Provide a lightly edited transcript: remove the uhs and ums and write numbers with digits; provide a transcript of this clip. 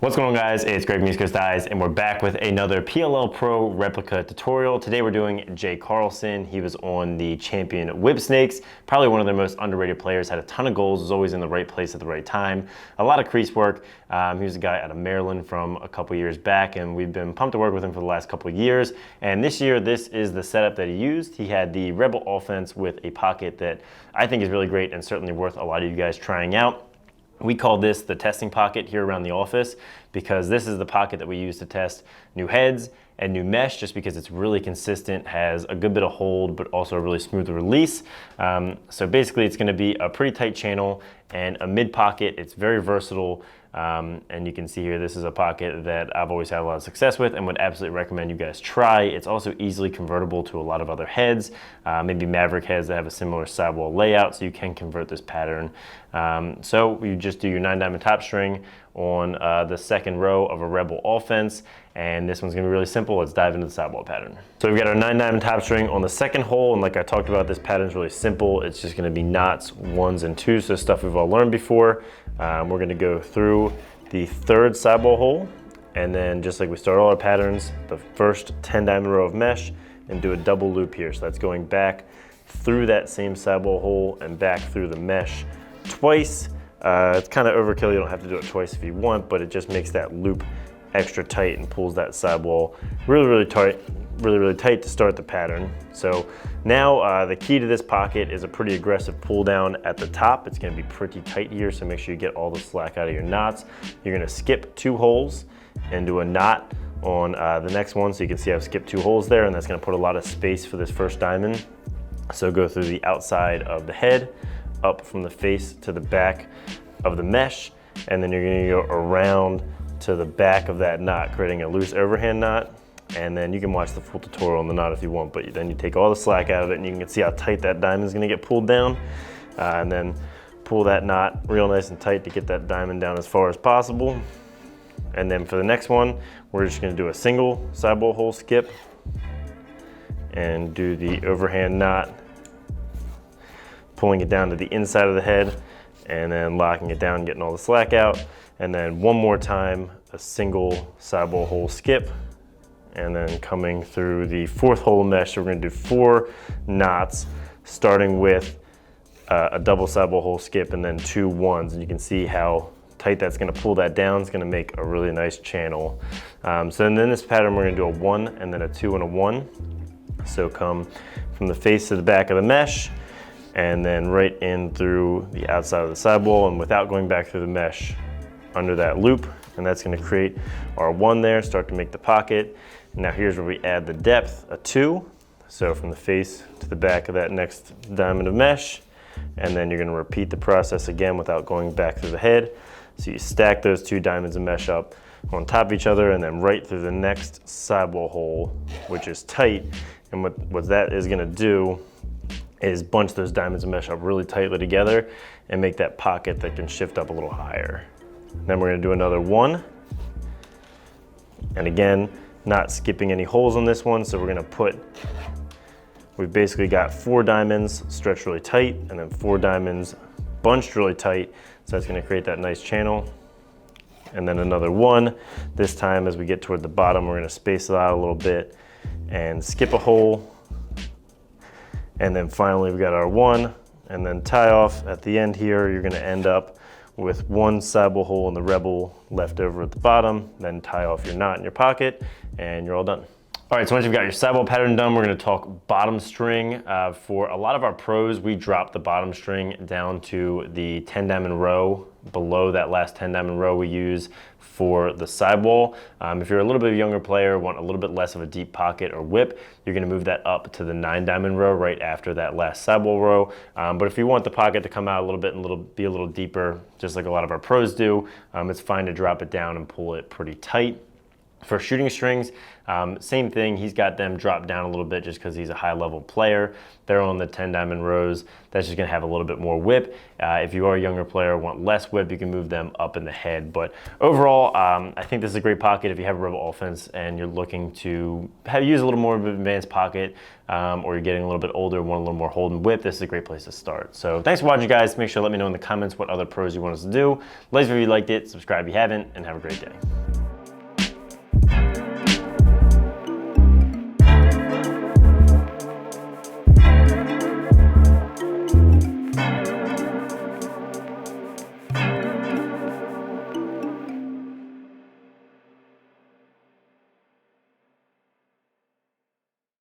What's going on, guys? It's Greg from East Coast Eyes, and we're back with another PLL Pro replica tutorial. Today we're doing Jay Carlson. He was on the champion Whip Snakes, probably one of their most underrated players, had a ton of goals, was always in the right place at the right time, a lot of crease work. He was a guy out of Maryland from a couple years back, and we've been pumped to work with him for the last couple of years. And this year, this is the setup that he used. He had the Rebel offense with a pocket that I think is really great and certainly worth a lot of you guys trying out. We call this the testing pocket here around the office because this is the pocket that we use to test new heads and new mesh, just because it's really consistent, has a good bit of hold, but also a really smooth release. So basically it's gonna be a pretty tight channel and a mid pocket. It's very versatile. And you can see here, this is a pocket that I've always had a lot of success with and would absolutely recommend you guys try. It's also easily convertible to a lot of other heads, maybe Maverick heads that have a similar sidewall layout, so you can convert this pattern. So you just do your 9-diamond top string on the second row of a Rebel offense, and this one's gonna be really simple. Let's dive into the sidewall pattern. So we've got our 9-diamond top string on the second hole, and like I talked about, this pattern's really simple. It's just gonna be knots, 1s and 2s, so stuff we've all learned before. We're gonna go through the third sidewall hole, and then just like we start all our patterns, the first 10-diamond row of mesh, and do a double loop here. So that's going back through that same sidewall hole and back through the mesh twice. It's kind of overkill, you don't have to do it twice if you want, but it just makes that loop extra tight and pulls that sidewall really tight to start the pattern. So now the key to this pocket is a pretty aggressive pull down at the top. It's gonna be pretty tight here, so make sure you get all the slack out of your knots. You're gonna skip 2 holes and do a knot on the next one, so you can see I've skipped 2 holes there, and that's gonna put a lot of space for this first diamond. So go through the outside of the head, up from the face to the back of the mesh, and then you're gonna go around to the back of that knot, creating a loose overhand knot. And then you can watch the full tutorial on the knot if you want, but then you take all the slack out of it and you can see how tight that diamond is gonna get pulled down. And then pull that knot real nice and tight to get that diamond down as far as possible. And then for the next one, we're just gonna do a single sidewall hole skip and do the overhand knot, pulling it down to the inside of the head and then locking it down, getting all the slack out. And then one more time, a single sidewall hole skip, and then coming through the 4th hole mesh. So we're gonna do 4 knots, starting with a double sidewall hole skip and then 2 1s. And you can see how tight that's gonna pull that down. It's gonna make a really nice channel. So then in this pattern, we're gonna do a 1 and then a 2 and a 1. So come from the face to the back of the mesh, and then right in through the outside of the sidewall, and without going back through the mesh, under that loop, and that's gonna create our 1 there, start to make the pocket. Now here's where we add the depth, a 2. So from the face to the back of that next diamond of mesh, and then you're gonna repeat the process again without going back through the head. So you stack those 2 diamonds of mesh up on top of each other, and then right through the next sidewall hole, which is tight. And what that is gonna do is bunch those diamonds of mesh up really tightly together and make that pocket that can shift up a little higher. Then we're gonna do another 1. And again, not skipping any holes on this one, so we're gonna we've basically got 4 diamonds stretched really tight, and then 4 diamonds bunched really tight, so that's gonna create that nice channel. And then another 1. This time, as we get toward the bottom, we're gonna space it out a little bit and skip a hole. And then finally, we got our 1, and then tie off at the end here. You're gonna end up with 1 sidewall hole in the Rebel left over at the bottom, then tie off your knot in your pocket, and you're all done. All right, so once you've got your sidewall pattern done, we're gonna talk bottom string. For a lot of our pros, we drop the bottom string down to the 10-diamond row below that last 10-diamond row we use for the sidewall. If you're a little bit of a younger player, want a little bit less of a deep pocket or whip, you're gonna move that up to the 9-diamond row right after that last sidewall row. But if you want the pocket to come out a little bit and be a little deeper, just like a lot of our pros do, it's fine to drop it down and pull it pretty tight. For shooting strings, same thing. He's got them dropped down a little bit just because he's a high-level player. They're on the 10 diamond rows. That's just going to have a little bit more whip. If you are a younger player, want less whip, you can move them up in the head. But overall, I think this is a great pocket if you have a rebel offense and you're looking to use a little more of an advanced pocket, or you're getting a little bit older and want a little more hold and whip. This is a great place to start. So thanks for watching, guys. Make sure to let me know in the comments what other pros you want us to do. Like if you liked it, subscribe if you haven't, and have a great day.